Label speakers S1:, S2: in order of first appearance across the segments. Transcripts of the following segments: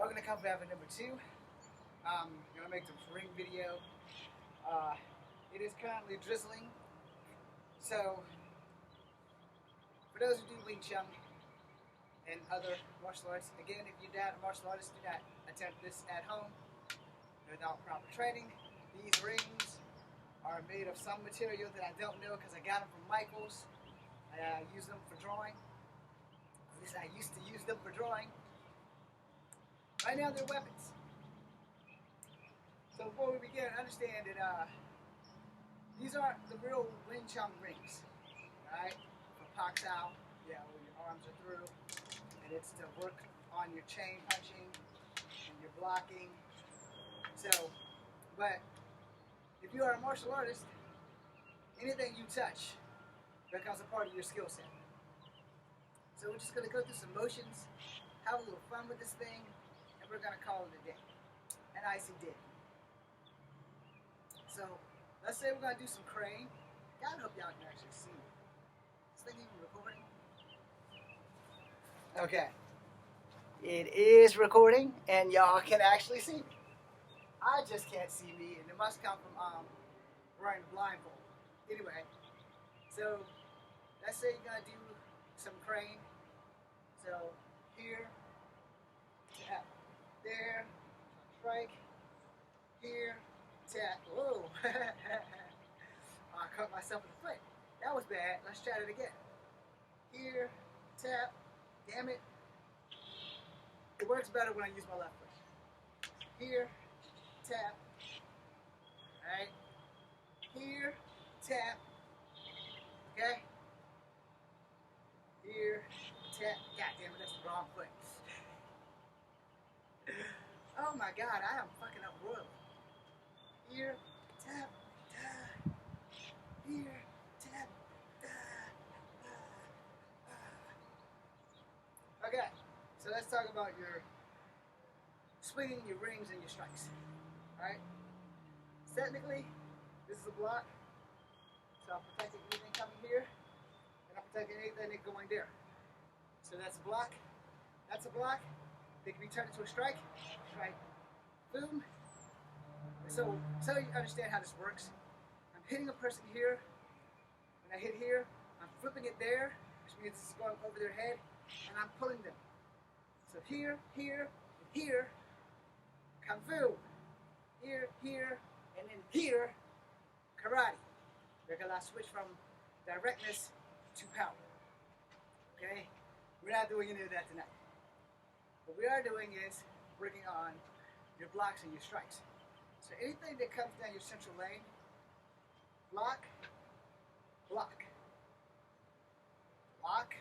S1: Welcome to Kung Fu Evan number 2. Gonna make this ring video. It is currently drizzling, so for those who do Wing Chun and other martial arts, again, if you're not a martial artist, do not attempt this at home without proper training. These rings are made of some material that I don't know because I got them from Michaels. I use them for drawing. At least I used to use them for drawing. Right now they're weapons. So before we begin, understand that these aren't the real Wing Chun rings. Alright? For Pak Sao, yeah, where your arms are through. And it's to work on your chain punching and your blocking. So, but if you are a martial artist, anything you touch becomes a part of your skill set. So we're just going to go through some motions, have a little fun with this thing, and we're going to call it a day. An icy day. So let's say we're going to do some crane. God, I hope y'all can actually see me. Is this thing even recording? Okay. It is recording, and y'all can actually see me. I just can't see me, and it must come from wearing a blindfold. Anyway, so let's say you're going to do some crane. So here, tap, there, strike, here, tap. Whoa! I cut myself in the foot. That was bad. Let's try it again. Here, tap. Damn it. It works better when I use my left foot. Here, tap. Alright. Here, tap. Okay? Here, tap. God damn it, that's the wrong foot. Oh my god, I am fucking up royally. Here, tap, da. Here, tap, da, da. Okay, so let's talk about your swinging, your rings, and your strikes. Alright? Technically, this is a block, so I'm protecting anything coming here, and I'm protecting anything going there. So that's a block, that's a block. They can be turned into a strike, strike, boom. So you understand how this works. I'm hitting a person here. When I hit here, I'm flipping it there, which means it's going over their head, and I'm pulling them. So here, here, and here, Kung Fu. Here, here, and then here, karate. Because I switch from directness to power. Okay? We're not doing any of that tonight. What we are doing is working on your blocks and your strikes. So anything that comes down your central lane, block, block, block,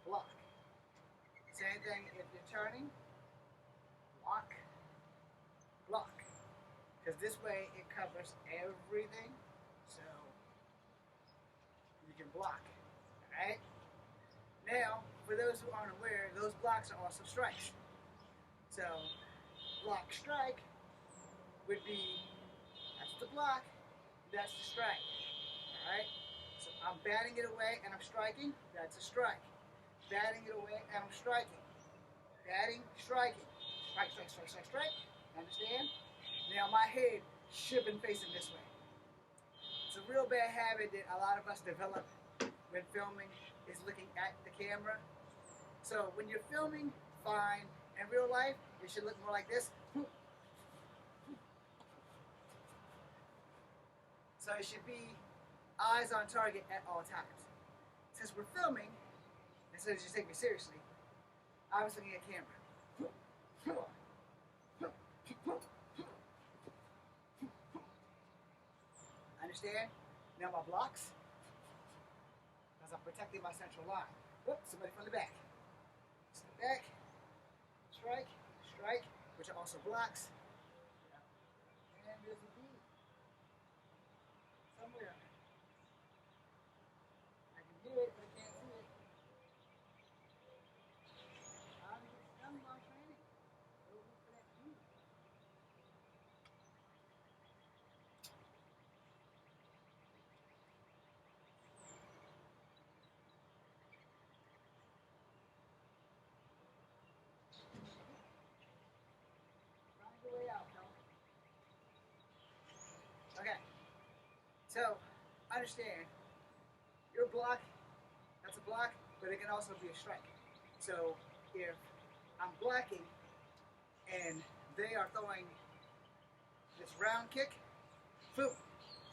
S1: block. Same thing if you're turning, block, block. Because this way it covers everything, so you can block. Alright? Now, for those who aren't aware, those blocks are also strikes. So, block strike would be, that's the block, that's the strike. Alright? So I'm batting it away and I'm striking, that's a strike. Batting it away and I'm striking. Batting, striking. Strike, strike, strike, strike, strike. Understand? Now my head should have been facing this way. It's a real bad habit that a lot of us develop when filming is looking at the camera. So when you're filming, fine. In real life, it should look more like this. So it should be eyes on target at all times. Since we're filming, and since you take me seriously, I was looking at camera. Understand? Now my blocks, because I'm protecting my central line. Whoop, somebody from the back. Step back, strike, strike, which are also blocks. And there's a beat. Somewhere. I can hear it, but I can't see it. I'm just telling you I'm training. Go look for that beat. understand your block, that's a block, but it can also be a strike. So if I'm blocking and they are throwing this round kick, boom.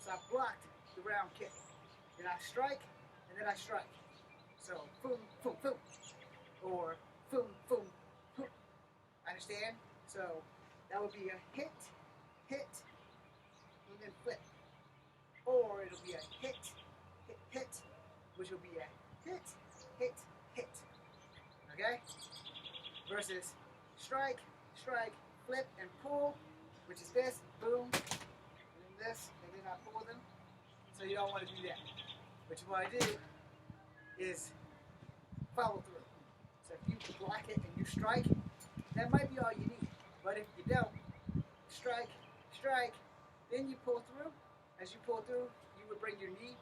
S1: So I blocked the round kick. Then I strike, and then I strike. So boom, boom, boom. Or boom, boom, boom. Understand? So that would be a hit, hit, and then flip. Or it'll be a hit, hit, hit, which will be a hit, hit, hit. Okay? Versus strike, strike, flip, and pull, which is this, boom, and then this, and then I pull them. So you don't want to do that. What you want to do is follow through. So if you block it and you strike, that might be all you need. But if you don't, strike, strike, then you pull through. As you pull through, you would bring your knee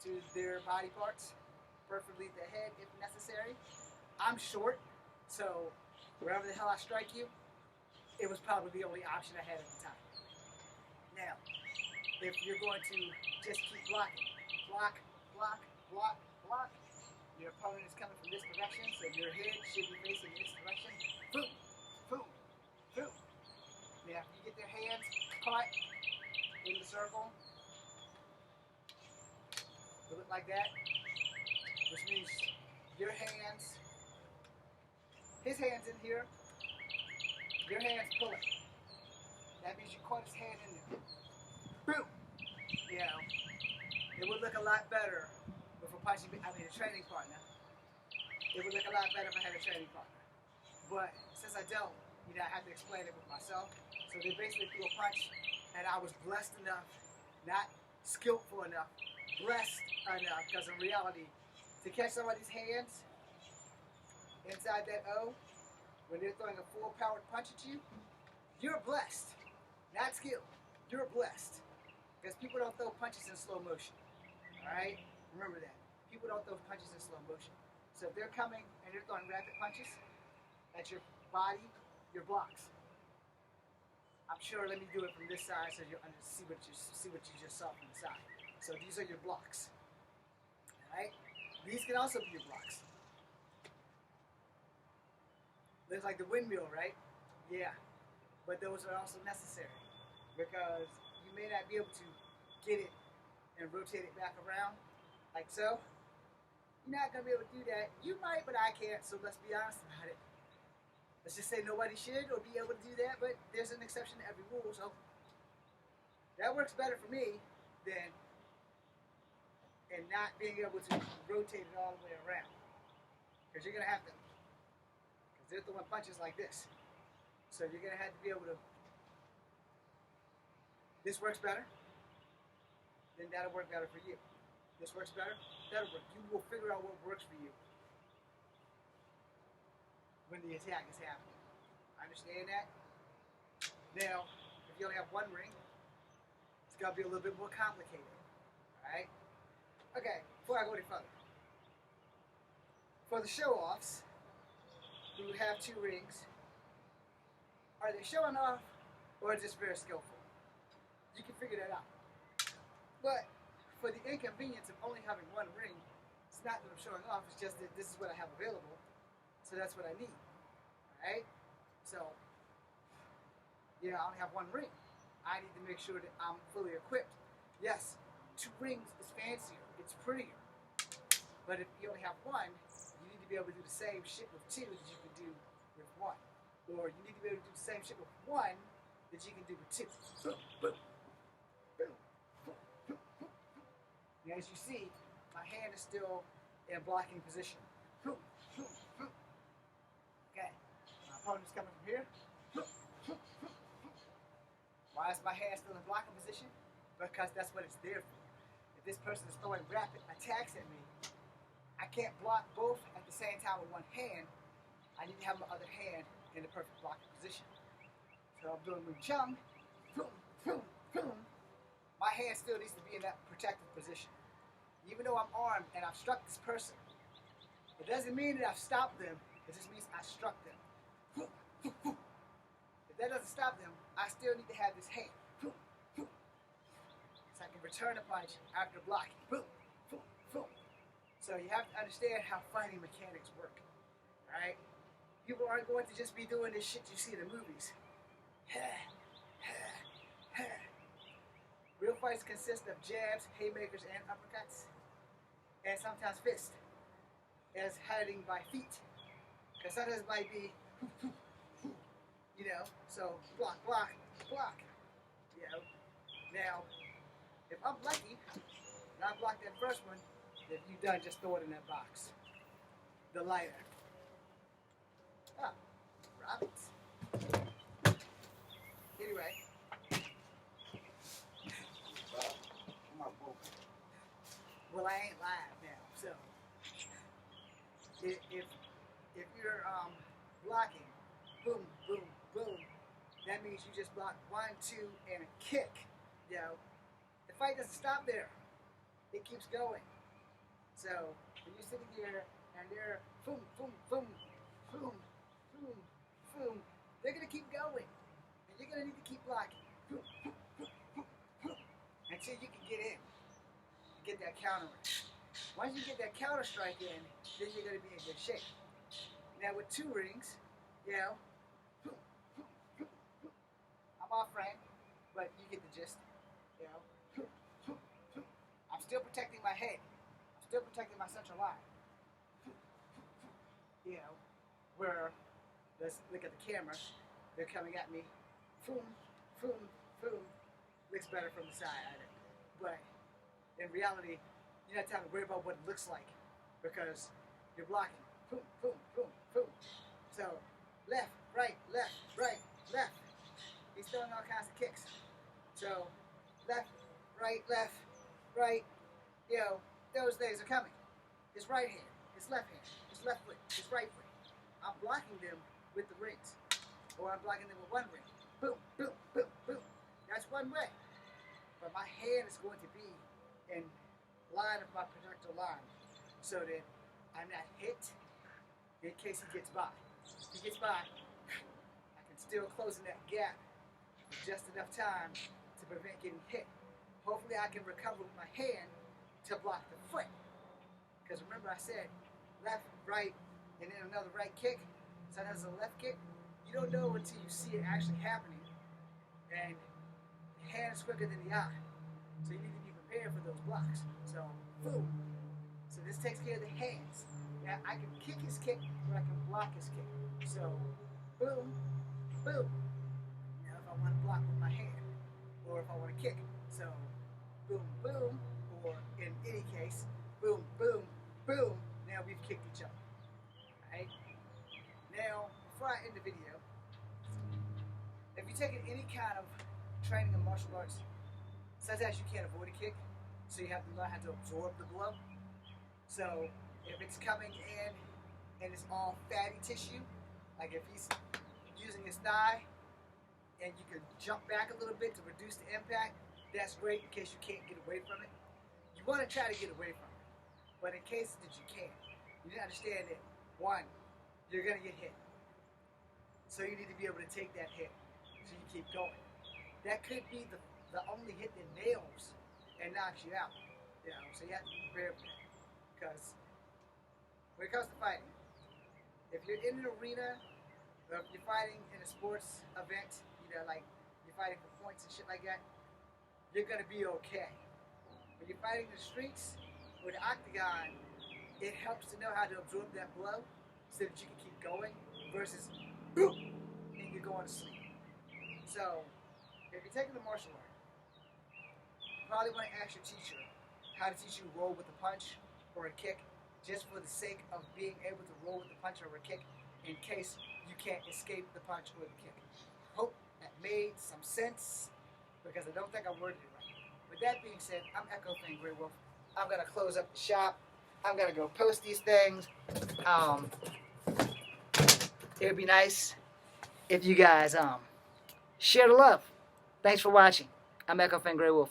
S1: to their body parts, preferably the head if necessary. I'm short, so wherever the hell I strike you, it was probably the only option I had at the time. Now, if you're going to just keep blocking, block, block, block, block, your opponent is coming from this direction, so your head should be facing this direction. Boom, boom, boom. Now, if you get their hands caught in the circle, it look like that, which means your hands, his hands in here, your hands pulling. That means you caught his hand in there. Boom! You know, it would look a lot better with a training partner. It would look a lot better if I had a training partner. But since I don't, I have to explain it with myself. So they basically threw a punch, and I was blessed enough, not skillful enough, blessed enough, because in reality, to catch somebody's hands inside that O, when they're throwing a full-powered punch at you, you're blessed, not skilled. You're blessed. Because people don't throw punches in slow motion. Alright? Remember that. People don't throw punches in slow motion. So if they're coming and they're throwing rapid punches at your body, your blocks. I'm sure, let me do it from this side so you see what you just saw from the side. So these are your blocks. Alright? These can also be your blocks. Looks like the windmill, right? Yeah. But those are also necessary. Because you may not be able to get it and rotate it back around like so. You're not going to be able to do that. You might, but I can't, so let's be honest about it. Let's just say nobody should or be able to do that, but there's an exception to every rule, so that works better for me than not being able to rotate it all the way around. Because you're going to have to. Because they're throwing punches like this. So you're going to have to be able to. This works better, then that'll work better for you. This works better, that'll work. You will figure out what works for you when the attack is happening. Understand that? Now, if you only have one ring, it's got to be a little bit more complicated. Alright? Okay, before I go any further. For the show-offs who have 2 rings, are they showing off or just very skillful? You can figure that out. But for the inconvenience of only having 1 ring, it's not that I'm showing off, it's just that this is what I have available, so that's what I need. Alright? So, I only have 1 ring. I need to make sure that I'm fully equipped. Yes, 2 rings is fancier, it's prettier. But if you only have 1, you need to be able to do the same shit with 2 that you can do with 1. Or you need to be able to do the same shit with 1 that you can do with 2. Boom, boom. Now, as you see, my hand is still in blocking position. Okay, my opponent's coming from here. Why is my hand still in blocking position? Because that's what it's there for. If this person is throwing rapid attacks at me, I can't block both at the same time with 1 hand. I need to have my other hand in the perfect blocking position. So I'm doing Wing Chun. My hand still needs to be in that protective position. Even though I'm armed and I've struck this person, it doesn't mean that I've stopped them. It just means I struck them. If that doesn't stop them, I still need to have this hand. So I can return a punch after blocking. Boom, boom, boom. So you have to understand how fighting mechanics work. Alright? People aren't going to just be doing this shit you see in the movies. Real fights consist of jabs, haymakers, and uppercuts. And sometimes fists, as hiding by feet. Because sometimes it might be, you know, so block, block, block. You know. Now, if I'm lucky, and I block that first one, then you done, just throw it in that box. The lighter. Ah, rabbits. Anyway. Well, I ain't live now, so if you're blocking, boom, boom, boom, that means you just block 1, 2, and a kick. You know, the fight doesn't stop there; it keeps going. So when you're sitting here and they're boom, boom, boom, boom, boom, boom, they're gonna keep going, and you're gonna need to keep blocking, boom, boom, boom, boom, boom, until you can get in. Get that counter in. Once you get that counter strike in, then you're going to be in good shape. Now with 2 rings, you know, I'm off frame, but you get the gist. You know, I'm still protecting my head. I'm still protecting my central line. You know, where, let's look at the camera, they're coming at me. Boom, boom, boom. Looks better from the side, I think. But in reality, you don't have to worry about what it looks like because you're blocking. Boom, boom, boom, boom. So, left, right, left, right, left. He's throwing all kinds of kicks. So, left, right, you know, those days are coming. His right hand, his left hand, his left foot, his right foot. I'm blocking them with the rings. Or I'm blocking them with 1 ring. Boom, boom, boom, boom. That's 1 way. But my hand is going to be in line of my projectile line so that I'm not hit in case he gets by. If he gets by, I can still close in that gap with just enough time to prevent getting hit. Hopefully I can recover with my hand to block the foot. Because remember I said left, right, and then another right kick. Sometimes a left kick. You don't know until you see it actually happening. And the hand is quicker than the eye. So you need to be prepared for those blocks. So, boom. So this takes care of the hands. Now I can kick his kick or I can block his kick. So, boom, boom. Now if I want to block with my hand or if I want to kick. So, boom, boom. Or in any case, boom, boom, boom. Now we've kicked each other. Alright? Now, before I end the video, if you're taking any kind of training in martial arts, sometimes you can't avoid a kick, so you have to learn how to absorb the blow. So if it's coming in and it's all fatty tissue, like if he's using his thigh and you can jump back a little bit to reduce the impact, that's great in case you can't get away from it. You want to try to get away from it, but in cases that you can't, you need to understand that, 1, you're going to get hit. So you need to be able to take that hit so you keep going. That could be the only hit that nails and knocks you out. You know, so you have to be prepared for that. Because when it comes to fighting, if you're in an arena or if you're fighting in a sports event, you know, like you're fighting for points and shit like that, you're gonna be okay. When you're fighting in the streets or the octagon, it helps to know how to absorb that blow so that you can keep going versus boom, and you're going to sleep. So if you're taking the martial art, you probably want to ask your teacher how to teach you to roll with a punch or a kick, just for the sake of being able to roll with the punch or a kick in case you can't escape the punch or the kick. Hope that made some sense, because I don't think I worded it right. With that being said, I'm Echo Fan Grey Wolf. I'm going to close up the shop. I'm going to go post these things. It would be nice if you guys share the love. Thanks for watching. I'm Echo Fan Grey Wolf.